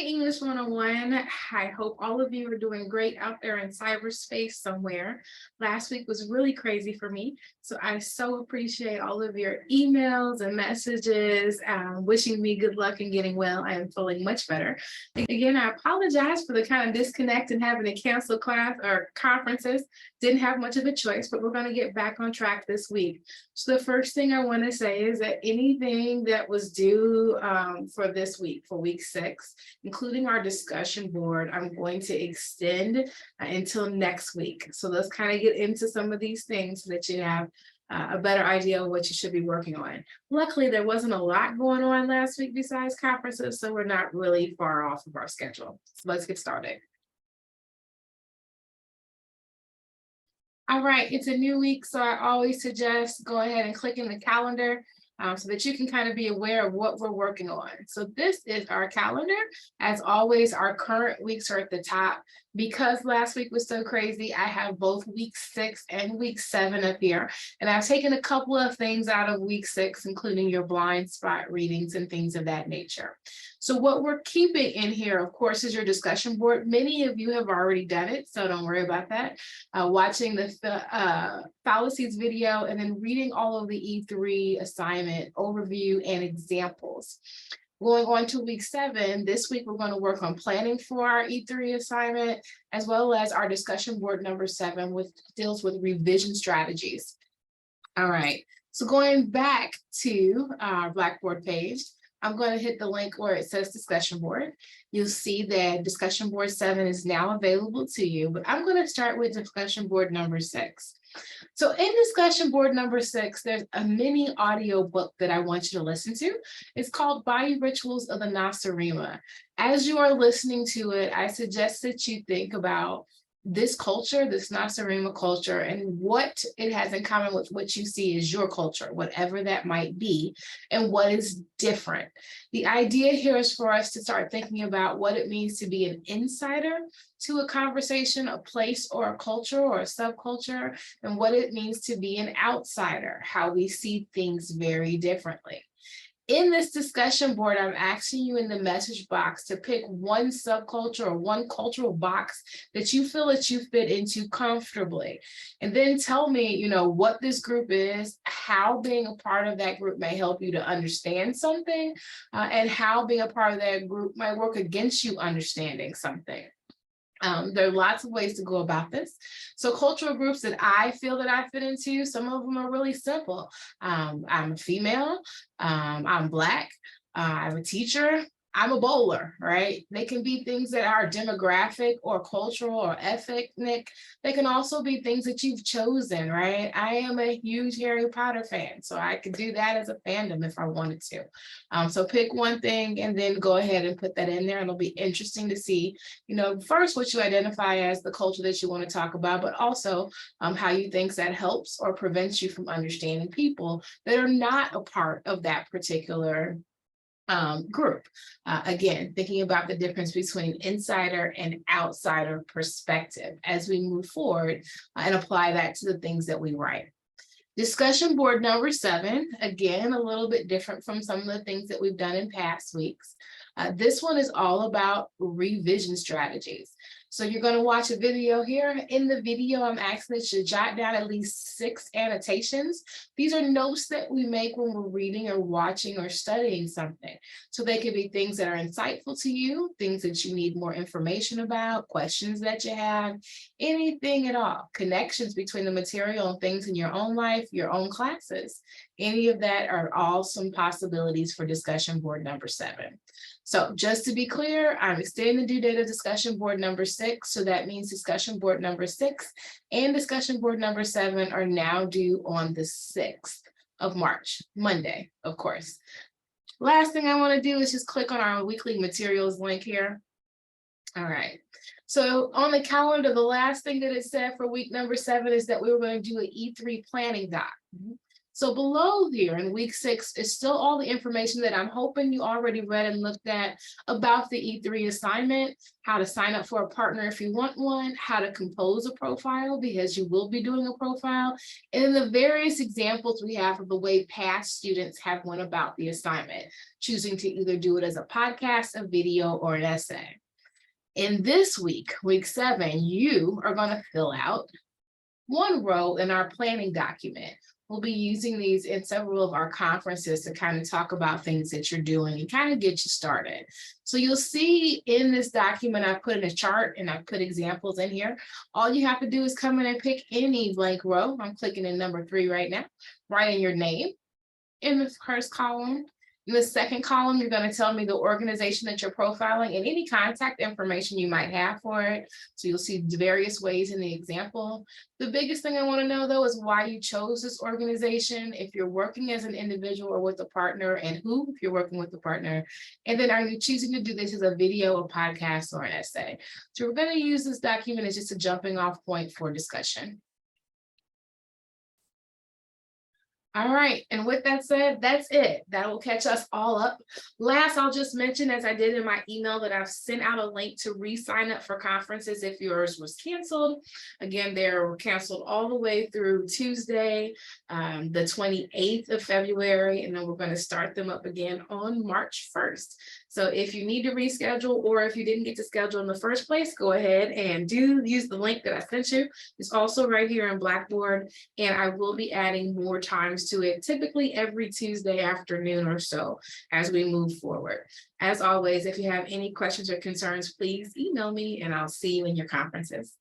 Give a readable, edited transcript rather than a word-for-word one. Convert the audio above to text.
English 101. I hope all of you are doing great out there in cyberspace somewhere. Last week was really crazy for me, so I so appreciate all of your emails and messages wishing me good luck and getting well. I am feeling much better. Again, I apologize for the kind of disconnect and having to cancel class or conferences. Didn't have much of a choice, but we're going to get back on track this week. So the first thing I want to say is that anything that was due for this week, for week 6, including our discussion board, I'm going to extend until next week. So let's kind of get into some of these things so that you have a better idea of what you should be working on. Luckily, there wasn't a lot going on last week besides conferences, so we're not really far off of our schedule. So let's get started. All right, it's a new week, so I always suggest go ahead and click in the calendar so that you can kind of be aware of what we're working on. So this is our calendar. As always, our current weeks are at the top. Because last week was so crazy, I have both week 6 and week 7 up here. And I've taken a couple of things out of week 6, including your blind spot readings and things of that nature. So what we're keeping in here, of course, is your discussion board. Many of you have already done it, so don't worry about that. Watching the fallacies video and then reading all of the E3 assignment overview and examples. Going on to week 7, this week we're going to work on planning for our E3 assignment, as well as our discussion board number 7, which deals with revision strategies. All right, so going back to our Blackboard page, I'm going to hit the link where it says discussion board. You'll see that discussion board 7 is now available to you, but I'm going to start with discussion board number 6. So in discussion board number 6, there's a mini audio book that I want you to listen to. It's called Body Rituals of the Nasarima. As you are listening to it, I suggest that you think about this culture, this Nasarima culture, and what it has in common with what you see as your culture, whatever that might be, and what is different. The idea here is for us to start thinking about what it means to be an insider to a conversation, a place, or a culture, or a subculture, and what it means to be an outsider, how we see things very differently. In this discussion board, I'm asking you in the message box to pick one subculture or one cultural box that you feel that you fit into comfortably. And then tell me, what this group is, how being a part of that group may help you to understand something, and how being a part of that group might work against you understanding something. There are lots of ways to go about this. So cultural groups that I feel that I fit into, some of them are really simple. I'm a female, I'm Black, I'm a teacher, I'm a bowler, right? They can be things that are demographic or cultural or ethnic. They can also be things that you've chosen, right? I am a huge Harry Potter fan, so I could do that as a fandom if I wanted to. So pick one thing and then go ahead and put that in there. And it'll be interesting to see, first what you identify as the culture that you want to talk about, but also how you think that helps or prevents you from understanding people that are not a part of that particular group. Again, thinking about the difference between insider and outsider perspective as we move forward and apply that to the things that we write. Discussion board number 7, again, a little bit different from some of the things that we've done in past weeks. This one is all about revision strategies. So you're going to watch a video here. In the video, I'm asking that you jot down at least 6 annotations. These are notes that we make when we're reading or watching or studying something. So they could be things that are insightful to you, things that you need more information about, questions that you have, anything at all, connections between the material and things in your own life, your own classes. Any of that are all some possibilities for discussion board number 7. So just to be clear, I'm extending the due date of discussion board number 6. So that means discussion board number 6 and discussion board number 7 are now due on the 6th of March, Monday, of course. Last thing I want to do is just click on our weekly materials link here. All right. So on the calendar, the last thing that it said for week number 7 is that we were going to do an E3 planning doc. So below here in week 6 is still all the information that I'm hoping you already read and looked at about the E3 assignment, how to sign up for a partner if you want one, how to compose a profile because you will be doing a profile, and the various examples we have of the way past students have went about the assignment, choosing to either do it as a podcast, a video, or an essay. In this week, week 7, you are going to fill out one row in our planning document. We'll be using these in several of our conferences to kind of talk about things that you're doing and kind of get you started. So you'll see in this document, I put in a chart and I put examples in here. All you have to do is come in and pick any blank row. I'm clicking in number 3 right now. Write in your name in the first column. In the second column, you're going to tell me the organization that you're profiling and any contact information you might have for it. So you'll see various ways in the example. The biggest thing I want to know, though, is why you chose this organization, if you're working as an individual or with a partner, and who, if you're working with a partner. And then are you choosing to do this as a video, a podcast, or an essay? So we're going to use this document as just a jumping off point for discussion. All right, and with that said, that's it. That will catch us all up. Last, I'll just mention, as I did in my email, that I've sent out a link to re-sign up for conferences if yours was canceled. Again, they're canceled all the way through Tuesday, the 28th of February, and then we're going to start them up again on March 1st. So if you need to reschedule, or if you didn't get to schedule in the first place, go ahead and use the link that I sent you. It's also right here in Blackboard, and I will be adding more times to it, typically every Tuesday afternoon or so as we move forward. As always, if you have any questions or concerns, please email me and I'll see you in your conferences.